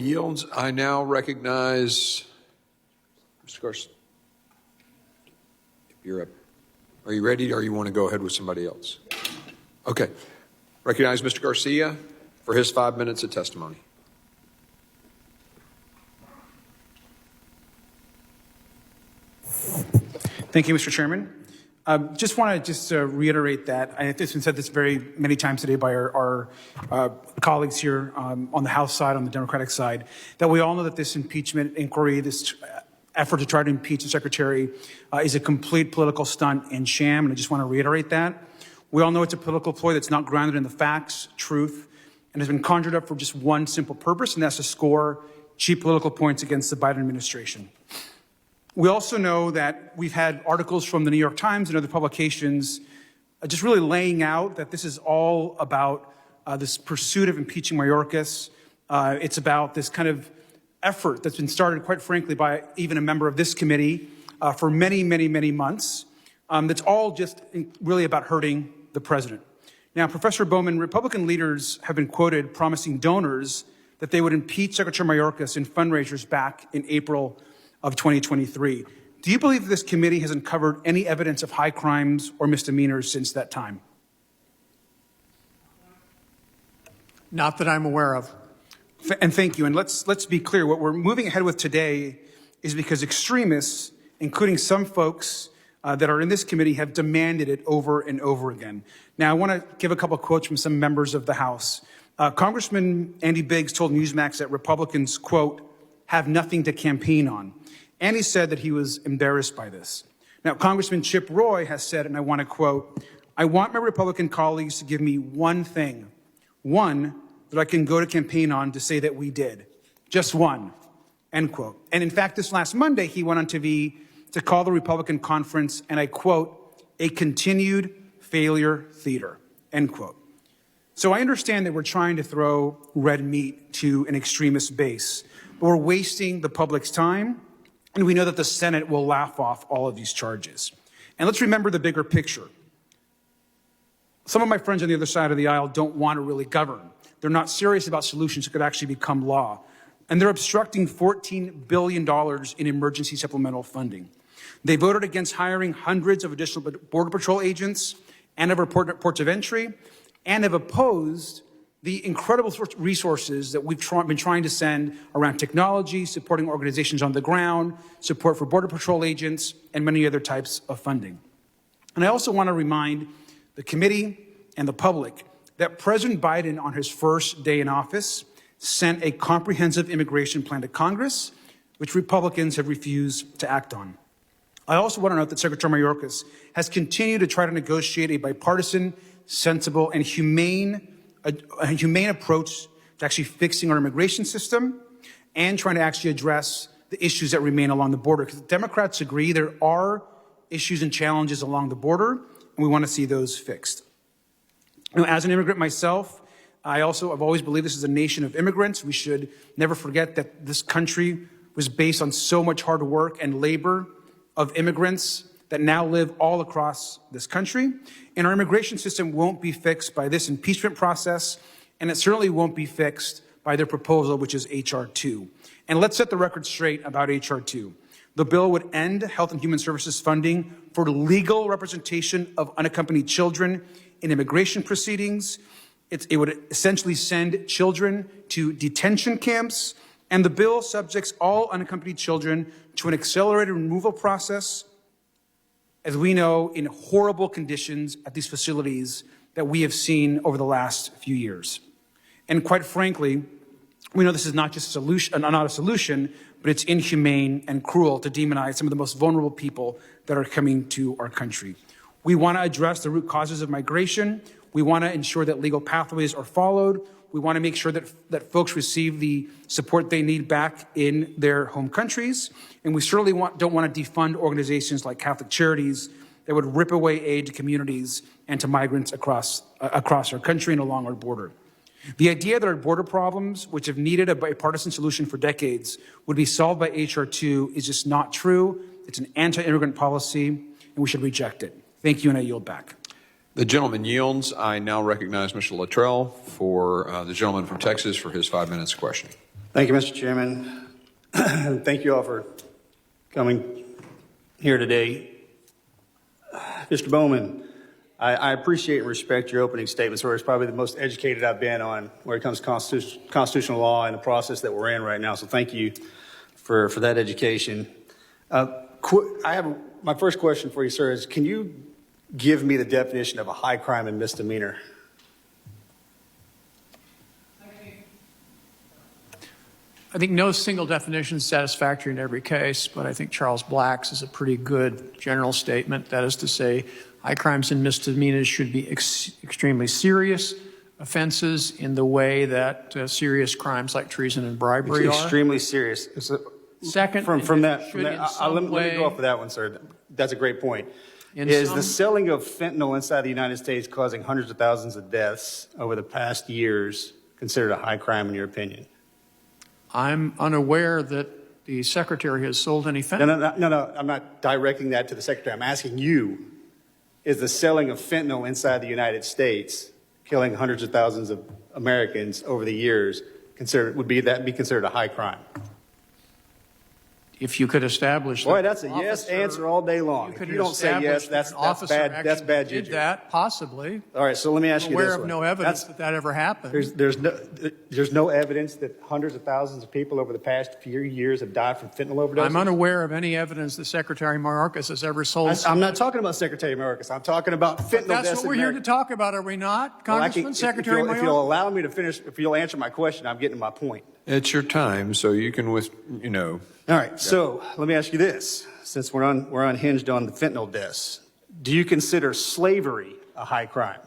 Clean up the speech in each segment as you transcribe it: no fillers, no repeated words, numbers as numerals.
Yields. I now recognize Mr. Garcia. If you're up, are you ready, or you want to go ahead with somebody else? Okay. Recognize Mr. Garcia for his 5 minutes of testimony. Thank you, Mr. Chairman. Just want to reiterate that I think it's been said this very many times today by our colleagues here on the House side, on the Democratic side, that we all know that this impeachment inquiry, this effort to try to impeach the Secretary is a complete political stunt and sham, and I just want to reiterate that. We all know it's a political ploy that's not grounded in the facts, truth, and has been conjured up for just one simple purpose, and that's to score cheap political points against the Biden administration. We also know that we've had articles from the New York Times and other publications just really laying out that this is all about this pursuit of impeaching mayorkas. It's about this kind of effort that's been started, quite frankly, by even a member of this committee for many, many, many months. That's all just really about hurting the president. Now, Professor Bowman, Republican leaders have been quoted promising donors that they would impeach Secretary Mayorkas in fundraisers back in April of 2023. Do you believe this committee has uncovered any evidence of high crimes or misdemeanors since that time? Not that I'm aware of. And thank you. And let's be clear. What we're moving ahead with today is because extremists, including some folks that are in this committee, have demanded it over and over again. Now, I want to give a couple of quotes from some members of the House. Congressman Andy Biggs told Newsmax that Republicans, quote, have nothing to campaign on. And he said that he was embarrassed by this. Now, Congressman Chip Roy has said, and I want to quote, I want my Republican colleagues to give me one thing, one that I can go to campaign on to say that we did. Just one, end quote. And in fact, this last Monday, he went on TV to call the Republican conference, and I quote, a continued failure theater, end quote. So I understand that we're trying to throw red meat to an extremist base, but we're wasting the public's time, and we know that the Senate will laugh off all of these charges. And let's remember the bigger picture. Some of my friends on the other side of the aisle don't want to really govern. They're not serious about solutions that could actually become law. And they're obstructing $14 billion in emergency supplemental funding. They voted against hiring hundreds of additional Border Patrol agents and of ports of entry, and have opposed the incredible resources that we've been trying to send around technology, supporting organizations on the ground, support for Border Patrol agents, and many other types of funding. And I also want to remind the committee and the public that President Biden, on his first day in office, sent a comprehensive immigration plan to Congress, which Republicans have refused to act on. I also want to note that Secretary Mayorkas has continued to try to negotiate a bipartisan, sensible, and humane approach to actually fixing our immigration system and trying to actually address the issues that remain along the border. Because Democrats agree there are issues and challenges along the border, and we want to see those fixed. You know, as an immigrant myself, I've always believed this is a nation of immigrants. We should never forget that this country was based on so much hard work and labor of immigrants that now live all across this country. And our immigration system won't be fixed by this impeachment process, and it certainly won't be fixed by their proposal, which is H.R. 2. And let's set the record straight about H.R. 2. The bill would end Health and Human Services funding for legal representation of unaccompanied children in immigration proceedings. It would essentially send children to detention camps, and the bill subjects all unaccompanied children to an accelerated removal process, as we know, in horrible conditions at these facilities that we have seen over the last few years. And quite frankly, we know this is not just not a solution, but it's inhumane and cruel to demonize some of the most vulnerable people that are coming to our country. We want to address the root causes of migration. We want to ensure that legal pathways are followed. We want to make sure that folks receive the support they need back in their home countries. And we certainly don't want to defund organizations like Catholic Charities that would rip away aid to communities and to migrants across our country and along our border. The idea that our border problems, which have needed a bipartisan solution for decades, would be solved by H.R. 2 is just not true. It's an anti-immigrant policy, and we should reject it. Thank you, and I yield back. The gentleman yields. I now recognize Mr. Luttrell for the gentleman from Texas for his 5 minutes of questioning. Thank you, Mr. Chairman. Thank you all for coming here today. Mr. Bowman, I appreciate and respect your opening statements, where it's probably the most educated I've been on where it comes to constitutional law and the process that we're in right now. So thank you for that education. My first question for you, sir, is can you give me the definition of a high crime and misdemeanor? I think no single definition is satisfactory in every case, but I think Charles Black's is a pretty good general statement. That is to say, high crimes and misdemeanors should be extremely serious offenses in the way that serious crimes like treason and bribery are. Extremely serious. Second, from that, let me go off of that one, sir. That's a great point. Is the selling of fentanyl inside the United States causing hundreds of thousands of deaths over the past years considered a high crime in your opinion? I'm unaware that the Secretary has sold any fentanyl. No, I'm not directing that to the Secretary. I'm asking you, is the selling of fentanyl inside the United States, killing hundreds of thousands of Americans over the years, would that be considered a high crime? If you could establish Boy, that's a yes answer all day long. If you don't say yes, that's bad. That's bad juju. Did that possibly? All right, so let me ask you this. I'm aware of no evidence that ever happened. There's no evidence that hundreds of thousands of people over the past few years have died from fentanyl overdoses? I'm unaware of any evidence that Secretary Mayorkas has ever sold. I'm not talking about Secretary Mayorkas. I'm talking about fentanyl deaths. That's what we're here to talk about, are we not, Congressman? Secretary Mayorkas? If you'll allow me to finish, if you'll answer my question, I'm getting to my point. It's your time, so you can, All right, so let me ask you this. Since we're unhinged on the fentanyl deaths, do you consider slavery a high crime?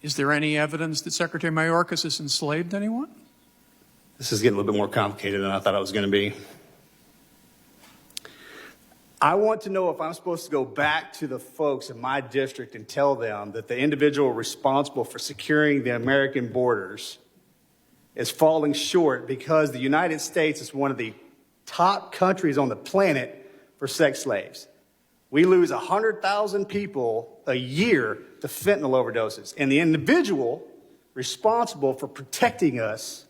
Is there any evidence that Secretary Mayorkas has enslaved anyone? This is getting a little bit more complicated than I thought it was going to be. I want to know if I'm supposed to go back to the folks in my district and tell them that the individual responsible for securing the American borders is falling short because the United States is one of the top countries on the planet for sex slaves. We lose 100,000 people a year to fentanyl overdoses, and the individual responsible for protecting us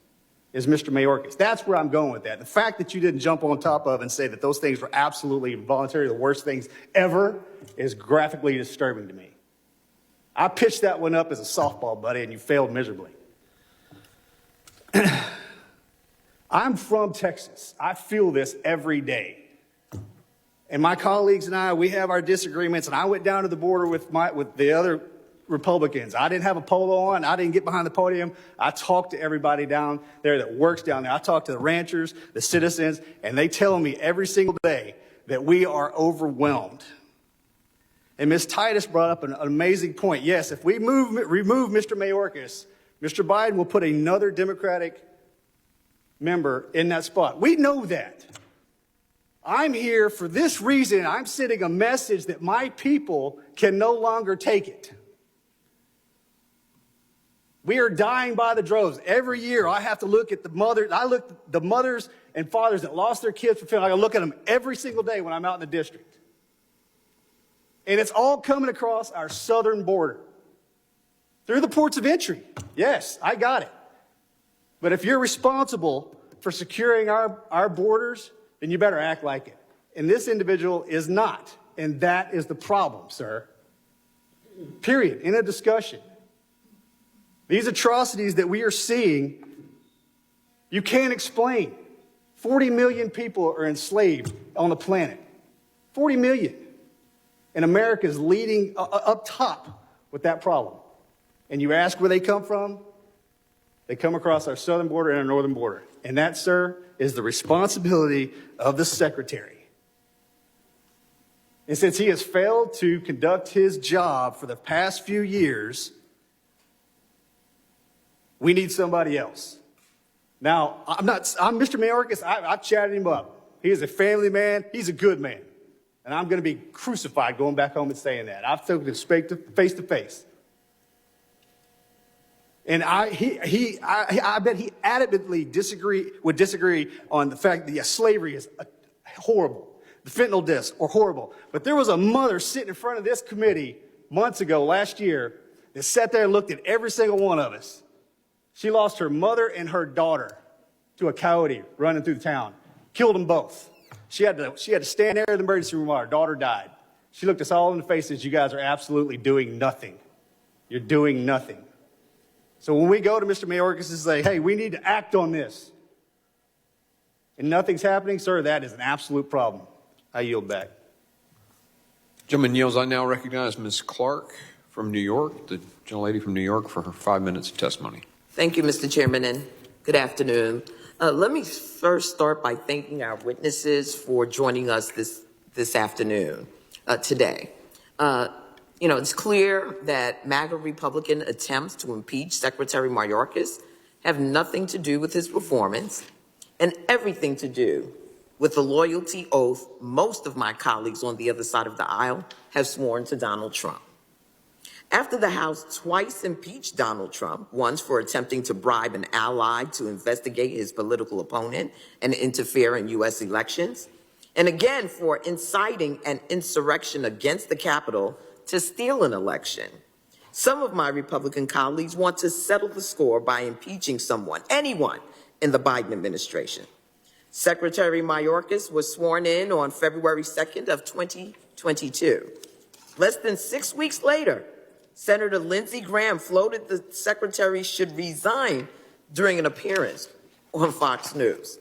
is Mr. Mayorkas. That's where I'm going with that. The fact that you didn't jump on top of and say that those things were absolutely involuntary, the worst things ever, is graphically disturbing to me. I pitched that one up as a softball, buddy, and you failed miserably. I'm from Texas. I feel this every day. And my colleagues and I, we have our disagreements, and I went down to the border with the other Republicans. I didn't have a polo on. I didn't get behind the podium. I talked to everybody down there that works down there. I talked to the ranchers, the citizens, and they tell me every single day that we are overwhelmed. And Ms. Titus brought up an amazing point. Yes, if we remove Mr. Mayorkas, Mr. Biden will put another Democratic member in that spot. We know that. I'm here for this reason. I'm sending a message that my people can no longer take it. We are dying by the droves. Every year I have to look at the mothers. I look at the mothers and fathers that lost their kids for fentanyl. I look at them every single day when I'm out in the district. And it's all coming across our southern border. Through the ports of entry. Yes, I got it. But if you're responsible for securing our borders, then you better act like it. And this individual is not. And that is the problem, sir. Period. In a discussion. These atrocities that we are seeing, you can't explain. 40 million people are enslaved on the planet. 40 million. And America is leading up top with that problem. And you ask where they come from, they come across our southern border and our northern border. And that, sir, is the responsibility of the Secretary. And since he has failed to conduct his job for the past few years, we need somebody else. Now, I'm Mr. Mayorkas. I've chatted him up. He is a family man. He's a good man. And I'm going to be crucified going back home and saying that. I've spoken face to face. And I bet he adamantly would disagree on the fact that slavery is horrible. The fentanyl deaths are horrible. But there was a mother sitting in front of this committee months ago, last year, that sat there and looked at every single one of us. She lost her mother and her daughter to a coyote running through the town. Killed them both. She had to stand there in the emergency room while her daughter died. She looked us all in the face and said, you guys are absolutely doing nothing. You're doing nothing. So when we go to Mr. Mayorkas and say, hey, we need to act on this, and nothing's happening, sir, that is an absolute problem. I yield back. Gentleman yields. I now recognize Ms. Clark from New York, the gentlelady from New York, for her 5 minutes of testimony. Thank you, Mr. Chairman, and good afternoon. Let me first start by thanking our witnesses for joining us this afternoon, today. It's clear that MAGA Republican attempts to impeach Secretary Mayorkas have nothing to do with his performance and everything to do with the loyalty oath most of my colleagues on the other side of the aisle have sworn to Donald Trump. After the House twice impeached Donald Trump, once for attempting to bribe an ally to investigate his political opponent and interfere in U.S. elections, and again for inciting an insurrection against the Capitol to steal an election, some of my Republican colleagues want to settle the score by impeaching someone, anyone, in the Biden administration. Secretary Mayorkas was sworn in on February 2nd of 2022. Less than 6 weeks later, Senator Lindsey Graham floated the secretary should resign during an appearance on Fox News.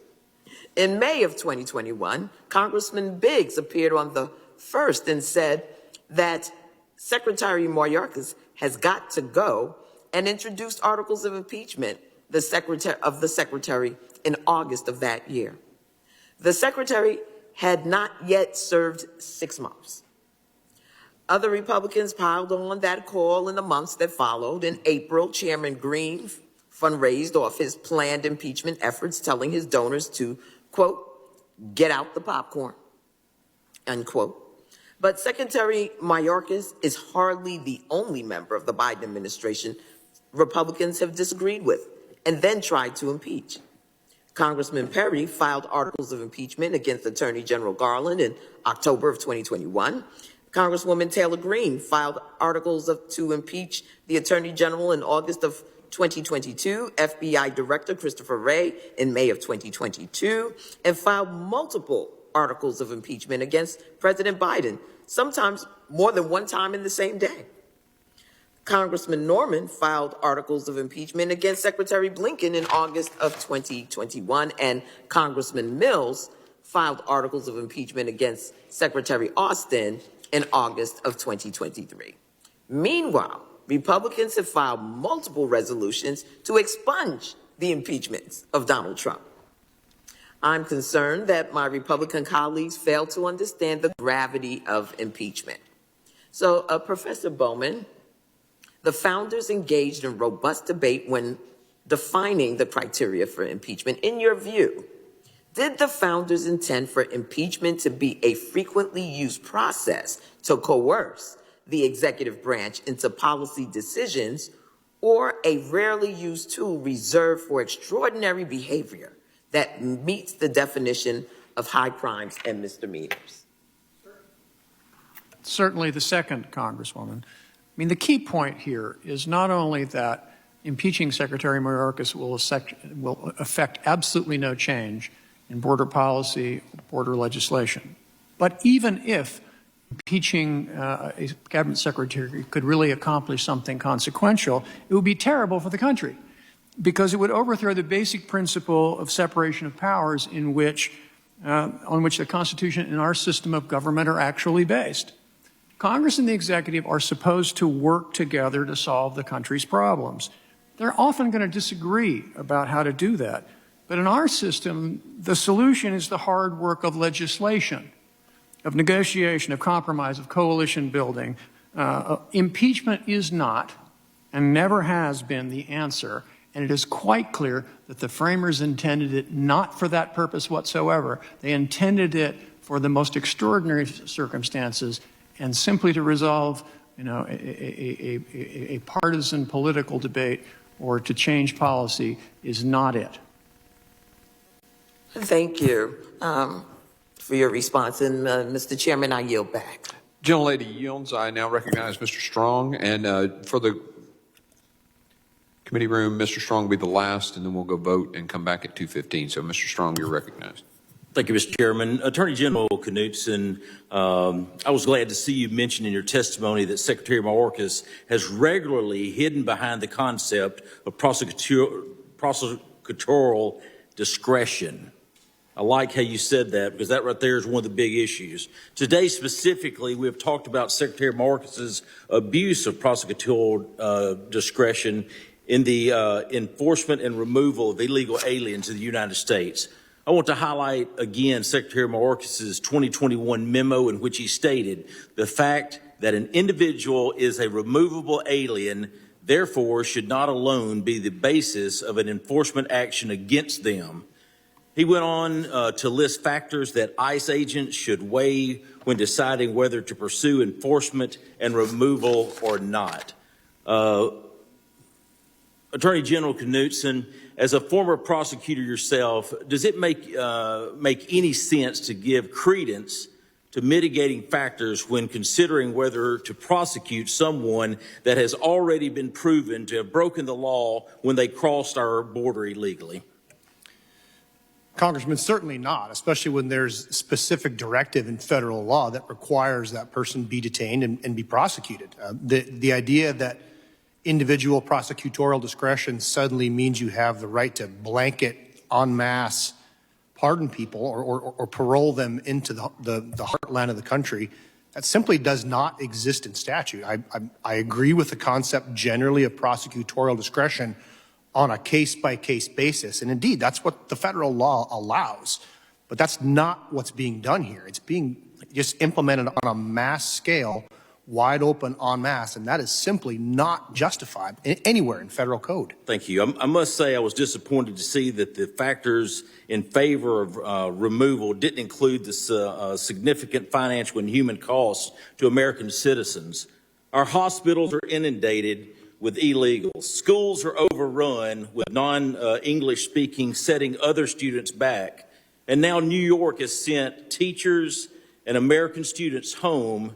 In May of 2021, Congressman Biggs appeared on the First and said that Secretary Mayorkas has got to go and introduced articles of impeachment of the secretary in August of that year. The secretary had not yet served 6 months. Other Republicans piled on that call in the months that followed. In April, Chairman Green fundraised off his planned impeachment efforts, telling his donors to, quote, get out the popcorn, unquote. But Secretary Mayorkas is hardly the only member of the Biden administration Republicans have disagreed with and then tried to impeach. Congressman Perry filed articles of impeachment against Attorney General Garland in October of 2021. Congresswoman Taylor Greene filed articles to impeach the Attorney General in August of 2022, FBI Director Christopher Wray in May of 2022, and filed multiple articles of impeachment against President Biden, sometimes more than one time in the same day. Congressman Norman filed articles of impeachment against Secretary Blinken in August of 2021, and Congressman Mills filed articles of impeachment against Secretary Austin in August of 2023. Meanwhile, Republicans have filed multiple resolutions to expunge the impeachments of Donald Trump. I'm concerned that my Republican colleagues fail to understand the gravity of impeachment. So, Professor Bowman, the founders engaged in robust debate when defining the criteria for impeachment. In your view, did the founders intend for impeachment to be a frequently used process to coerce the executive branch into policy decisions, or a rarely used tool reserved for extraordinary behavior that meets the definition of high crimes and misdemeanors? Certainly the second, Congresswoman. I mean, the key point here is not only that impeaching Secretary Mayorkas will affect absolutely no change in border policy, border legislation, but even if impeaching a cabinet secretary could really accomplish something consequential, it would be terrible for the country because it would overthrow the basic principle of separation of powers on which the Constitution and our system of government are actually based. Congress and the executive are supposed to work together to solve the country's problems. They're often going to disagree about how to do that. But in our system, the solution is the hard work of legislation, of negotiation, of compromise, of coalition building. Impeachment is not and never has been the answer. And it is quite clear that the framers intended it not for that purpose whatsoever. They intended it for the most extraordinary circumstances and simply to resolve, a partisan political debate or to change policy is not it. Thank you for your response. And Mr. Chairman, I yield back. Gentlelady yields. I now recognize Mr. Strong. And for the Committee room, Mr. Strong will be the last, and then we'll go vote and come back at 2:15. So, Mr. Strong, you're recognized. Thank you, Mr. Chairman. Attorney General Knudsen, I was glad to see you mention in your testimony that Secretary Mayorkas has regularly hidden behind the concept of prosecutorial discretion. I like how you said that, because that right there is one of the big issues. Today, specifically, we have talked about Secretary Mayorkas's abuse of prosecutorial discretion in the enforcement and removal of illegal aliens in the United States. I want to highlight again Secretary Mayorkas's 2021 memo, in which he stated the fact that an individual is a removable alien, therefore should not alone be the basis of an enforcement action against them. He went on to list factors that ICE agents should weigh when deciding whether to pursue enforcement and removal or not. Attorney General Knudsen, as a former prosecutor yourself, does it make any sense to give credence to mitigating factors when considering whether to prosecute someone that has already been proven to have broken the law when they crossed our border illegally? Congressman, certainly not, especially when there's specific directive in federal law that requires that person be detained and be prosecuted. The idea that individual prosecutorial discretion suddenly means you have the right to blanket en masse pardon people or parole them into the heartland of the country, that simply does not exist in statute. I agree with the concept generally of prosecutorial discretion on a case-by-case basis, and indeed, that's what the federal law allows. But that's not what's being done here. It's being just implemented on a mass scale, wide open en masse, and that is simply not justified anywhere in federal code. Thank you. I must say I was disappointed to see that the factors in favor of removal didn't include the significant financial and human costs to American citizens. Our hospitals are inundated with illegals. Schools are overrun with non-English speaking, setting other students back. And now New York has sent teachers and American students home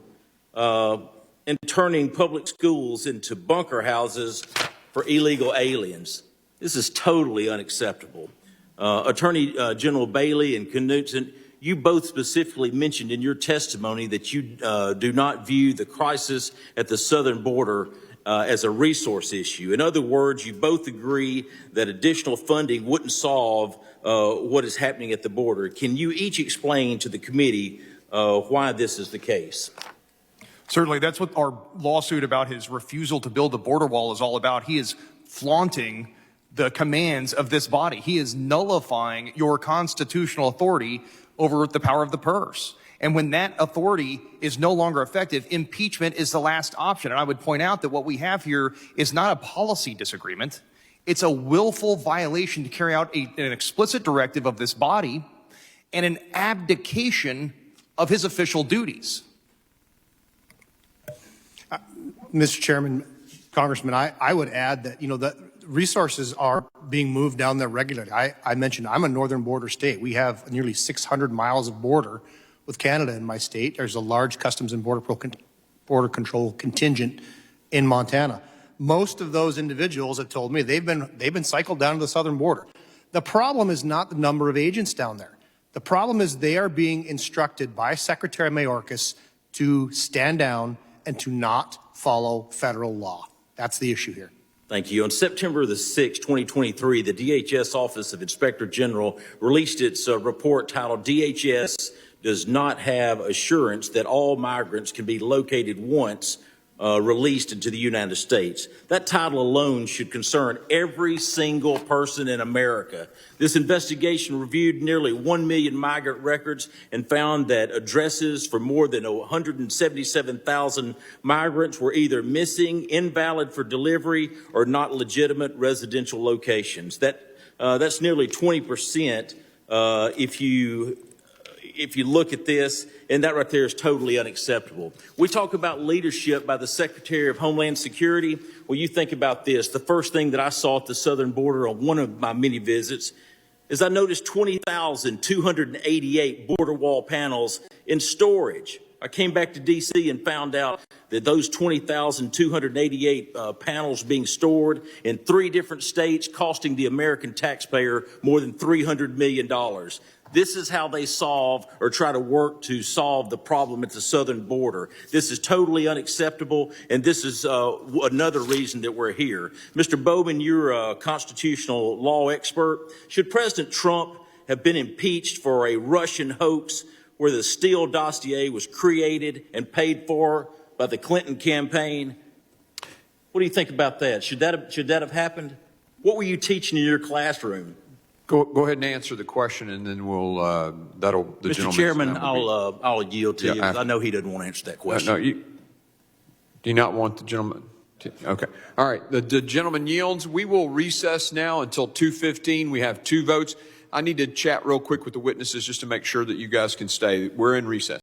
and turning public schools into bunker houses for illegal aliens. This is totally unacceptable. Attorney General Bailey and Knudsen, you both specifically mentioned in your testimony that you do not view the crisis at the southern border as a resource issue. In other words, you both agree that additional funding wouldn't solve what is happening at the border. Can you each explain to the committee why this is the case? Certainly, that's what our lawsuit about his refusal to build the border wall is all about. He is flaunting the commands of this body. He is nullifying your constitutional authority over the power of the purse. And when that authority is no longer effective, impeachment is the last option. And I would point out that what we have here is not a policy disagreement. It's a willful violation to carry out an explicit directive of this body and an abdication of his official duties. Mr. Chairman, Congressman, I would add that, the resources are being moved down there regularly. I mentioned I'm a northern border state. We have nearly 600 miles of border with Canada in my state. There's a large Customs and Border Control contingent in Montana. Most of those individuals have told me they've been cycled down to the southern border. The problem is not the number of agents down there. The problem is they are being instructed by Secretary Mayorkas to stand down and to not follow federal law. That's the issue here. Thank you. On September the 6th, 2023, the DHS Office of Inspector General released its report titled DHS does not have assurance that all migrants can be located once released into the United States. That title alone should concern every single person in America. This investigation reviewed nearly 1 million migrant records and found that addresses for more than 177,000 migrants were either missing, invalid for delivery, or not legitimate residential locations. That's nearly 20% if you look at this, and that right there is totally unacceptable. We talk about leadership by the Secretary of Homeland Security. Well, you think about this. The first thing that I saw at the southern border on one of my many visits is I noticed 20,288 border wall panels in storage. I came back to D.C. and found out that those 20,288 panels being stored in 3 different states, costing the American taxpayer more than $300 million. This is how they solve or try to work to solve the problem at the southern border. This is totally unacceptable, and this is another reason that we're here. Mr. Bowman, you're a constitutional law expert. Should President Trump have been impeached for a Russian hoax where the Steele dossier was created and paid for by the Clinton campaign? What do you think about that? Should that have happened? What were you teaching in your classroom? Go ahead and answer the question, and then we'll, Mr. Chairman, I'll yield to you. I know he doesn't want to answer that question. do you not want the gentleman to? Okay. All right. The gentleman yields. We will recess now until 2:15. We have 2 votes. I need to chat real quick with the witnesses just to make sure that you guys can stay. We're in recess.